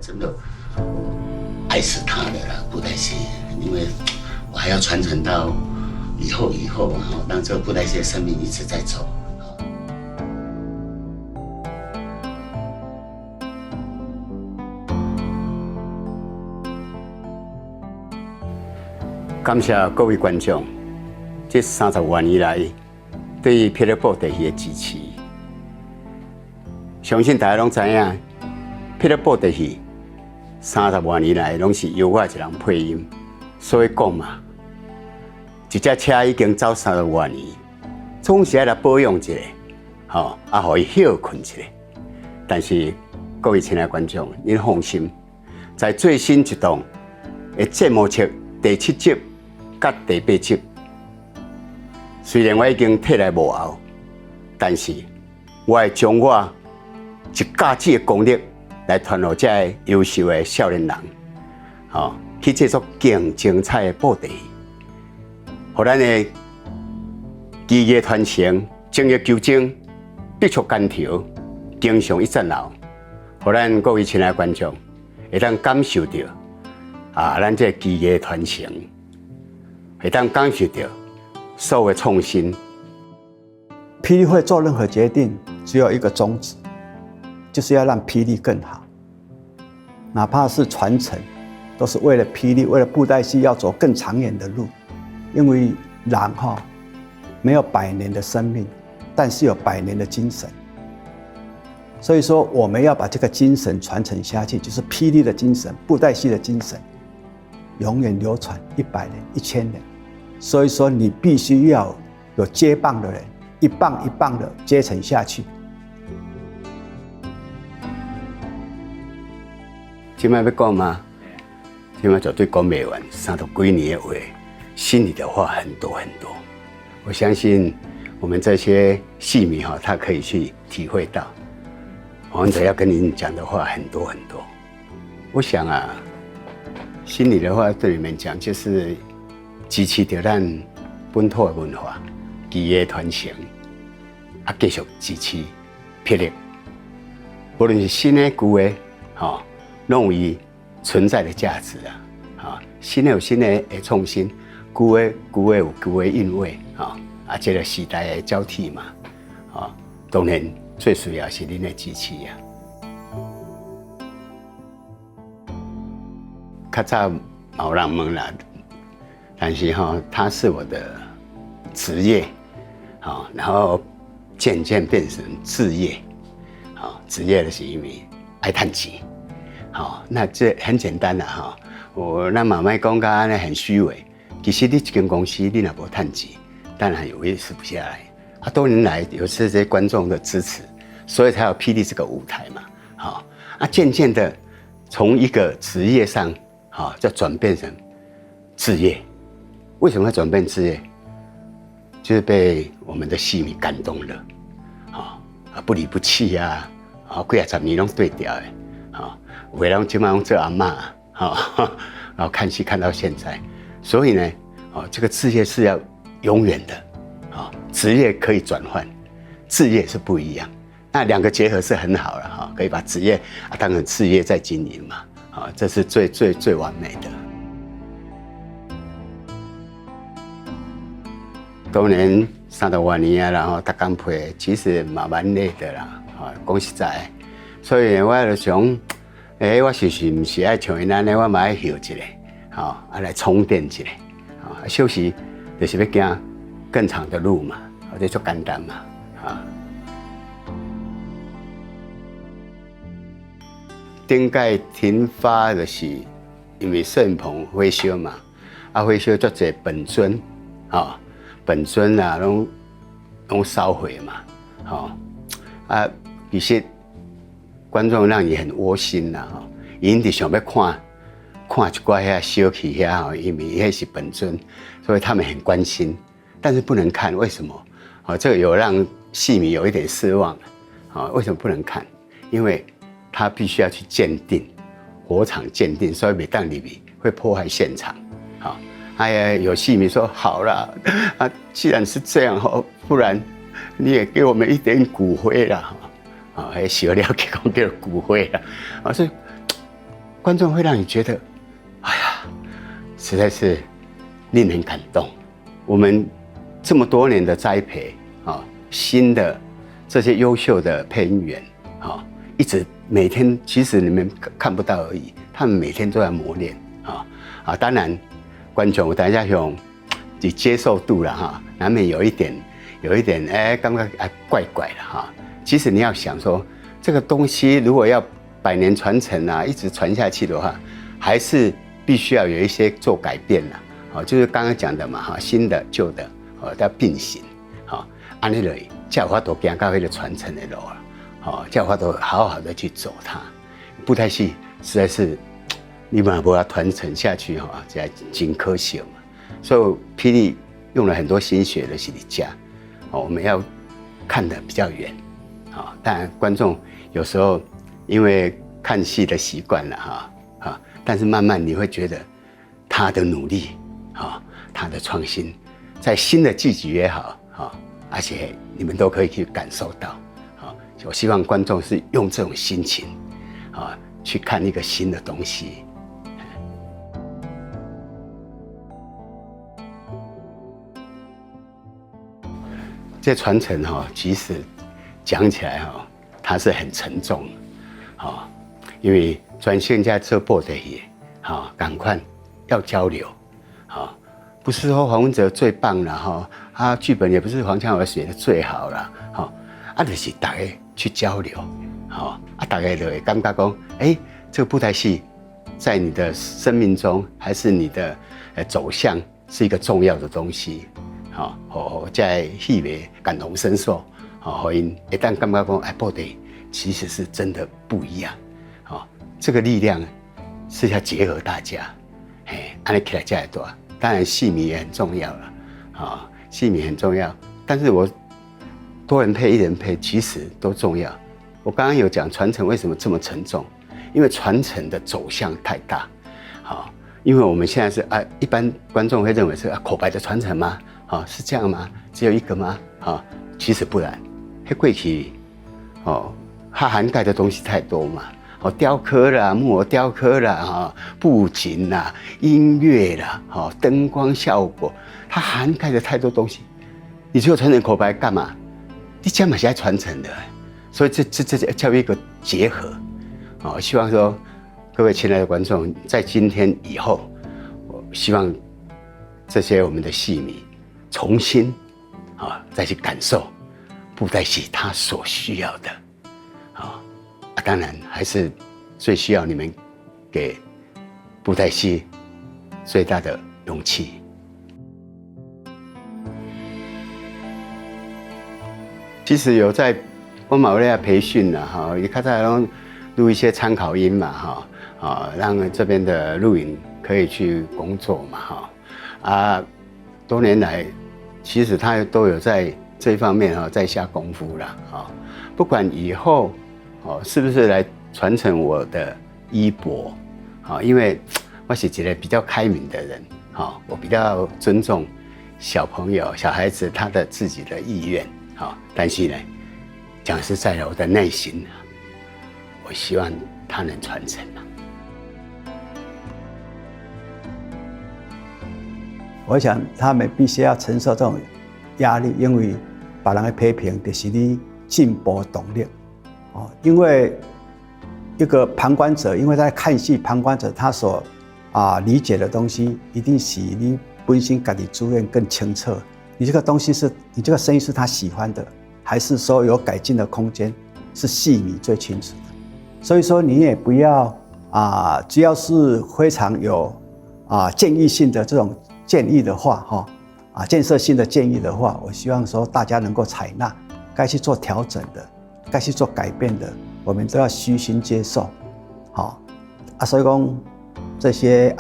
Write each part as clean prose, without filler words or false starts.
真的爱死他的啦，布袋戏，因为我还要传承到以后，让这个布袋戏的生命一直在走。感谢各位观众，这30多年来对霹雳布袋戏的支持。相信大家拢知影，霹雳布袋戏30多年来拢是由我一人配音，所以讲嘛，一只车已经走30多年，总是要来保养一下，互伊休困一下。但是各位亲爱的观众，您放心，在最新一档的节目册第7集甲第8集，虽然我已经退来幕后，但是我会将我一家子的功力来传予这个优秀的少年人，去制作更精彩的布袋戏，互咱的技艺传承、精益求精、必须干调、经常一战楼，互咱各位亲爱的观众会当感受到咱这技艺传承，会当感受到所有的创新。霹雳会做任何决定，只有一个宗旨，就是要让霹雳更好。哪怕是传承，都是为了霹雳，为了布袋戏要走更长远的路。因为人没有100年的生命，但是有100年的精神。所以说，我们要把这个精神传承下去，就是霹雳的精神、布袋戏的精神，永远流传100年、1000年。所以说，你必须要有接棒的人，一棒一棒的接承下去。今麦要讲吗？今麦绝对讲不完，30几年的话，心里的话很多很多。我相信我们这些戏迷他可以去体会到。王者要跟您讲的话很多很多。我想心里的话对你们讲，就是支持着咱本土的文化、技艺传承，继续支持霹雳。无论是新的旧的，拢有伊存在的价值新的有新的创新，旧的有旧的韵味这个时代的交替嘛，当然最需要是您的支持较早有人问啦，但是它是我的职业，然后渐渐变成志业，职业的是因为爱赚钱。那这很简单啦咱妈妈讲安尼很虚伪。其实你一间公司你若无赚钱，当然也维持不下来。多年来有这些观众的支持，所以才有霹雳这个舞台嘛。渐渐的从一个职业上，就转变成志业。为什么会转变志业？就是被我们的戏迷感动了，不离不弃几十年拢对调的。有的人今晚做阿嬷，然后看戏看到现在，所以呢，这个志业是要永远的，职业可以转换，志业是不一样。那两个结合是很好了可以把职业当成事业在经营嘛，这是最完美的。当然30多年然后大工配，其实蛮累的啦，讲实在，所以我就想。我是不是爱像因安尼，我嘛爱休一下，来充电一下，休息就是要行更长的路嘛，这就简单嘛，顶届停发就是因为摄影棚火烧嘛，火烧足侪本尊，本尊拢烧毁嘛，其实。观众让你很窝心啦，因直想要看一寡遐烧去遐因为迄是本尊，所以他们很关心，但是不能看，为什么？这个有让戏迷有一点失望，为什么不能看？因为他必须要去鉴定，火场鉴定，所以每当里面会破坏现场，有戏迷说好啦，既然是这样不然你也给我们一点骨灰啦。烧了去讲叫骨灰啦，所以观众会让你觉得，哎呀，实在是令人感动。我们这么多年的栽培啊，新的这些优秀的配音员啊，一直每天，其实你们看不到而已，他们每天都在磨练啊。当然，观众大家用你接受度了哈，难免有一点刚刚怪怪的哈。其实你要想说，这个东西如果要100年传承啊，一直传下去的话，还是必须要有一些做改变了。就是刚刚讲的嘛哈，新的旧的要并行，安尼类才有法度行到那个传承的路了，才有法度好好的去走它。布袋戏实在是你把它传承下去哈，这真可惜嘛。所以霹雳用了很多心血的是你家，我们要看得比较远，当然观众有时候因为看戏的习惯了但是慢慢你会觉得他的努力他的创新，在新的剧集也好而且你们都可以去感受到我希望观众是用这种心情去看一个新的东西。这传承其实讲起来它是很沉重的因为专线在这播的也赶快要交流不是说黄文哲最棒了他剧本也不是黄强儿写的最好了就是大家去交流大家就会感觉讲这个布袋戏在你的生命中还是你的走向是一个重要的东西在戏里感同身受让因一旦感觉讲布袋其实是真的不一样这个力量是要结合大家这样起来才会大。当然戏迷也很重要了戏迷很重要，但是我多人配一人配其实都重要。我刚刚有讲传承为什么这么沉重，因为传承的走向太大因为我们现在是一般观众会认为是口白的传承吗？是这样吗？只有一个吗？其实不然，过去它涵盖的东西太多嘛。雕刻啦、木偶雕刻啦、布景啦、音乐啦、灯光效果，它涵盖了太多东西。你只有传承口白干嘛？你这样嘛是在传承的，所以这叫一个结合。希望说各位亲爱的观众，在今天以后，我希望这些我们的戏迷重新再去感受布袋戏它所需要的当然还是最需要你们给布袋戏最大的勇气。其实有在我马来培训了也开始录一些参考音嘛让这边的录影可以去工作嘛多年来其实他都有在这一方面在下功夫了不管以后是不是来传承我的衣钵因为我是一个比较开明的人我比较尊重小朋友小孩子他的自己的意愿但是呢讲实在的，我的内心我希望他能传承我想他们必须要承受这种压力，因为别人的批评就是你进步动力因为一个旁观者，因为在看戏，旁观者他所理解的东西，一定是你本身自己主演更清澈。你这个东西是你这个声音是他喜欢的，还是说有改进的空间，是戏迷最清楚的。所以说你也不要只要是非常有建议性的这种建议的话建设性的建议的话，我希望说大家能够采纳，该去做调整的。该去做改变的，我们都要虚心接受，所以讲这些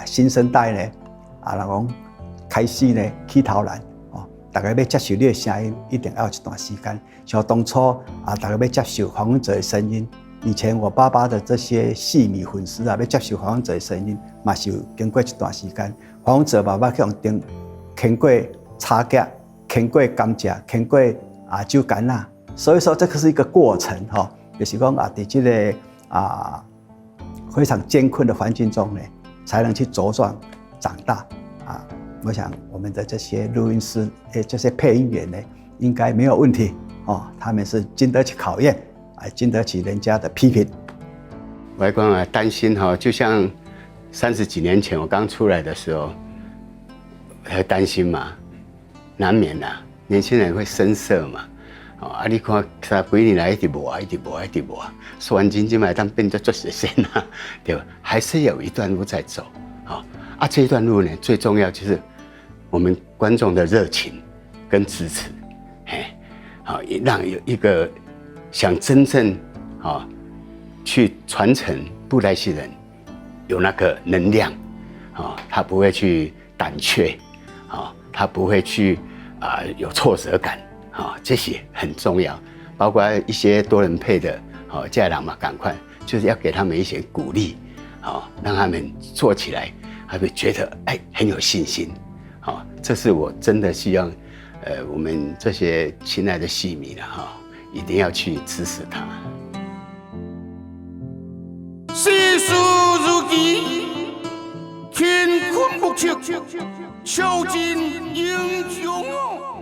新生代呢，人讲开始呢起头难，大家要接受你的声音，一定要有一段时间。像当初大家要接受黄文哲的声音，以前我爸爸的这些戏迷粉丝要接受黄文哲的声音，嘛是有经过一段时间。黄文哲爸爸去用灯，经过叉架，经过甘蔗，经过酒干啊。所以说，这个是一个过程就是讲在这个非常艰困的环境中呢，才能去茁壮长大啊。我想我们的这些录音师，这些配音员呢，应该没有问题哦。他们是经得起考验，经得起人家的批评。我还担心哈，就像30几年前我刚出来的时候，还担心嘛，难免啦，年轻人会生涩嘛。啊！你看，3几年来一直磨，说完真嘛，当变得做学生啊，对吧？还是有一段路在走。这一段路呢，最重要就是我们观众的热情跟支持，让有一个想真正去传承布袋戏人有那个能量，他不会去胆怯，他不会去有挫折感，这些很重要。包括一些多人配的家人嘛，赶快就是要给他们一些鼓励，让他们做起来，他们觉得很有信心。这是我真的希望，我们这些亲爱的戏迷一定要去支持他。世事如棋，乾坤莫测，超进英雄。